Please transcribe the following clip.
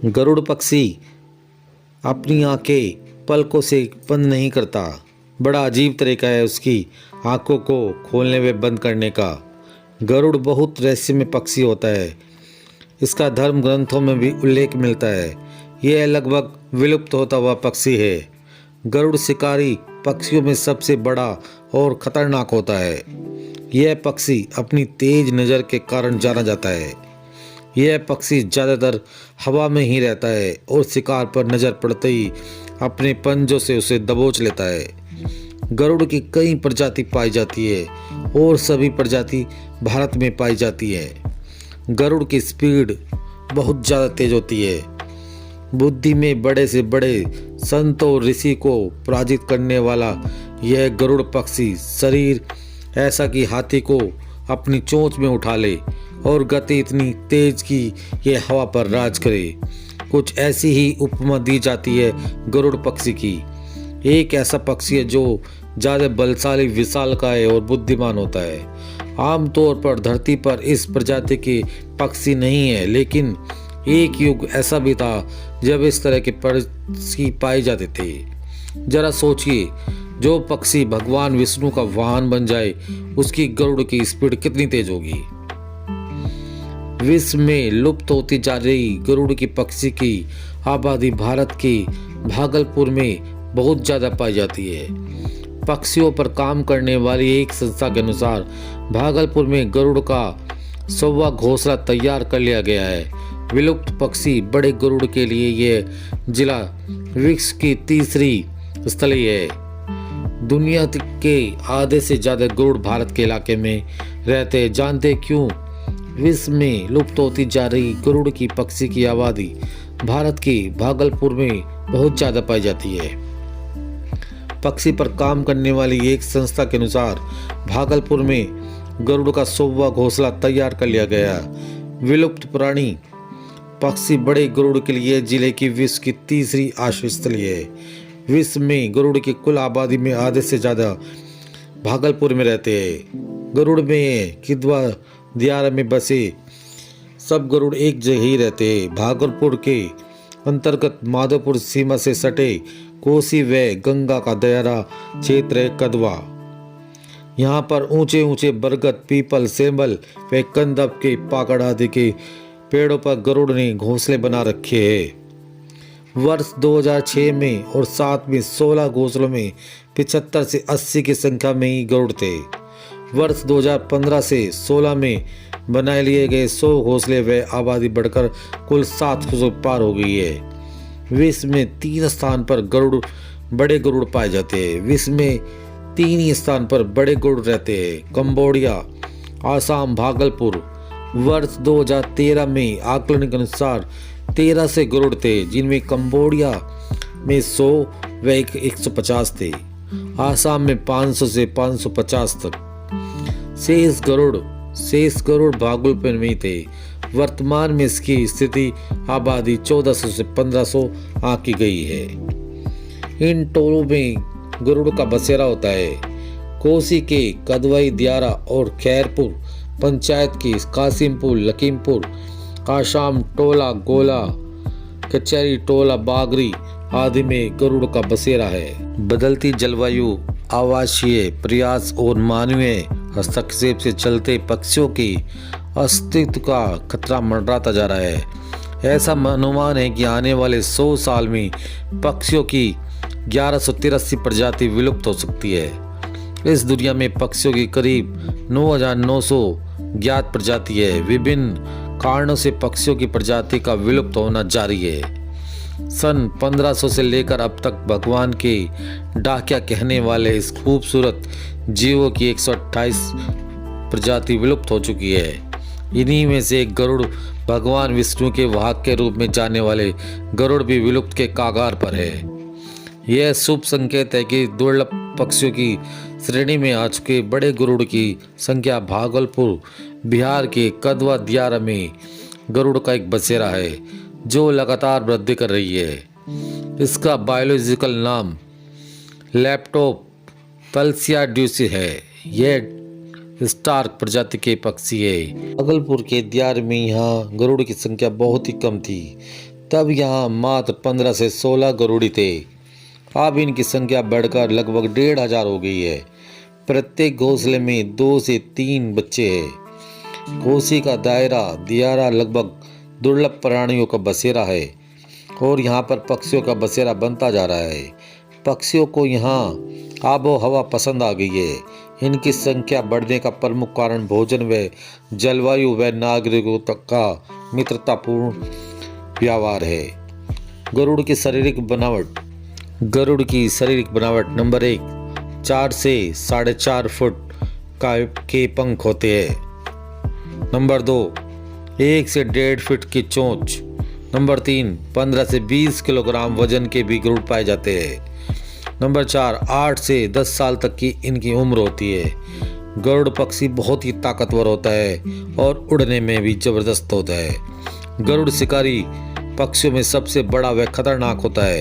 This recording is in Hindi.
गरुड़ पक्षी अपनी आंखें पलकों से बंद नहीं करता। बड़ा अजीब तरीका है उसकी आंखों को खोलने व बंद करने का। गरुड़ बहुत रहस्यमय पक्षी होता है। इसका धर्म ग्रंथों में भी उल्लेख मिलता है। यह लगभग विलुप्त होता हुआ पक्षी है। गरुड़ शिकारी पक्षियों में सबसे बड़ा और खतरनाक होता है। यह पक्षी अपनी तेज नज़र के कारण जाना जाता है। यह पक्षी ज़्यादातर हवा में ही रहता है और शिकार पर नज़र पड़ते ही अपने पंजों से उसे दबोच लेता है। गरुड़ की कई प्रजाति पाई जाती है और सभी प्रजाति भारत में पाई जाती है। गरुड़ की स्पीड बहुत ज़्यादा तेज होती है। बुद्धि में बड़े से बड़े संत और ऋषि को पराजित करने वाला यह गरुड़ पक्षी शरीर ऐसा कि हाथी को अपनी चोंच में उठा ले और गति इतनी तेज कि यह हवा पर राज करे। कुछ ऐसी ही उपमा दी जाती है गरुड़ पक्षी की। एक ऐसा पक्षी है जो ज़्यादा बलशाली, विशालकाय और बुद्धिमान होता है। आमतौर पर धरती पर इस प्रजाति के पक्षी नहीं है, लेकिन एक युग ऐसा भी था जब इस तरह के पक्षी पाए जाते थे। जरा सोचिए, जो पक्षी भगवान विष्णु का वाहन बन जाए उसकी गरुड़ की स्पीड कितनी तेज होगी। विश्व में लुप्त होती जा रही गरुड़ की पक्षी की आबादी भारत के भागलपुर में बहुत ज़्यादा पाई जाती है। पक्षियों पर काम करने वाली एक संस्था के अनुसार भागलपुर में गरुड़ का 100वां घोंसला तैयार कर लिया गया है। विलुप्त पक्षी बड़े गरुड़ के लिए यह जिला विश्व की तीसरी स्थली है। दुनिया के आधे से ज़्यादा गरुड़ भारत के इलाके में रहते हैं। जानते क्यों? विश्व में लुप्त होती जा रही गरुड़ की पक्षी की आबादी भारत के भागलपुर में बहुत ज़्यादा पाई जाती है। पक्षी पर काम करने वाली एक संस्था के अनुसार भागलपुर में गरुड़ का 100वां घोंसला तैयार कर लिया गया। विलुप्त प्राणी पक्षी बड़े गरुड़ के लिए जिले की विश्व की तीसरी आश्रय स्थली है। विश्व में गरुड़ की कुल आबादी में आधे से ज़्यादा भागलपुर में रहते हैं। गरुड़ में किदवा दियारा में बसे सब गरुड़ एक जगह ही रहते हैं। भागलपुर के अंतर्गत माधोपुर सीमा से सटे कोसी व गंगा का दायरा क्षेत्र है कदवा। यहाँ पर ऊंचे ऊंचे बरगद, पीपल, सेमल व कंदब के पाकड़ आदि के पेड़ों पर गरुड़ ने घोंसले बना रखे हैं। वर्ष 2006 में और 7 में 16 घोंसलों में 75 से 80 की संख्या में ही गरुड़ थे। वर्ष 2015 से 16 में बनाए लिए गए 100 घोंसले व आबादी बढ़कर कुल 700 पार हो गई है। विश्व में 3 स्थान पर बड़े गरुड़ पाए जाते हैं। विश्व में 3 ही स्थान पर बड़े गरुड़ रहते हैं: कंबोडिया, आसाम, भागलपुर। वर्ष 2013 में आकलन के अनुसार 13 से गरुड़ थे, जिनमें कंबोडिया में 100 व 150 थे। आसाम में 500 से 550 तक। शेष गरुड़ भागलपुर में थे। वर्तमान में इसकी स्थिति आबादी 1400 से 1500 आंकी गई है। इन टोलों में गरुड़ का बसेरा होता है। कोसी के कदवाई, दियारा और खैरपुर पंचायत की कासिमपुर, लखीमपुर, आसाम टोला, गोला, कचहरी टोला, बागरी आदि में गरुड़ का बसेरा है। बदलती जलवायु, आवासीय प्रयास और मानवीय हस्तक्षेप से चलते पक्षियों की अस्तित्व का खतरा मंडराता जा रहा है। ऐसा अनुमान है कि आने वाले 100 साल में पक्षियों की 1183 प्रजाति विलुप्त हो सकती है। इस दुनिया में पक्षियों की करीब 9900 ज्ञात प्रजाति है। विभिन्न कारणों से पक्षियों की प्रजाति का विलुप्त होना जारी है। सन 1500 से लेकर अब तक भगवान के डाकिया कहने वाले इस खूबसूरत जीवों की 128 प्रजाति विलुप्त हो चुकी है। इन्हीं में से एक गरुड़, भगवान विष्णु के वाहक के रूप में जाने वाले गरुड़ भी विलुप्त के कागार पर है। यह शुभ संकेत है कि दुर्लभ पक्षियों की श्रेणी में आ चुके बड़े गरुड़ की संख्या भागलपुर, बिहार के कदवा दियारा में गरुड़ का एक बसेरा है जो लगातार वृद्धि कर रही है। इसका बायोलॉजिकल नाम लेप्टोपल्सियाड्यूसी है। यह स्टार्क प्रजाति के पक्षी है। भागलपुर के दियार में यहाँ गरुड़ की संख्या बहुत ही कम थी। तब यहाँ मात्र 15 से 16 गरुड़ी थे। अब इनकी संख्या बढ़कर लगभग 1500 हो गई है। प्रत्येक घोंसले में 2 से 3 बच्चे हैं। घोंसी का दायरा दियारा लगभग दुर्लभ प्राणियों का बसेरा है और यहाँ पर पक्षियों का बसेरा बनता जा रहा है। पक्षियों को यहाँ आबो हवा पसंद आ गई है। इनकी संख्या बढ़ने का प्रमुख कारण भोजन व जलवायु व नागरिकों तक का मित्रतापूर्ण व्यवहार है। गरुड़ की शारीरिक बनावट नंबर 1, 4 से 4.5 फुट के पंख होते हैं। नंबर 2, 1 से 1.5 फीट की चोंच। नंबर 3, 15 से 20 किलोग्राम वजन के भी गरुड़ पाए जाते हैं। नंबर 4, 8 से 10 साल तक की इनकी उम्र होती है। गरुड़ पक्षी बहुत ही ताकतवर होता है और उड़ने में भी जबरदस्त होता है। गरुड़ शिकारी पक्षियों में सबसे बड़ा व खतरनाक होता है।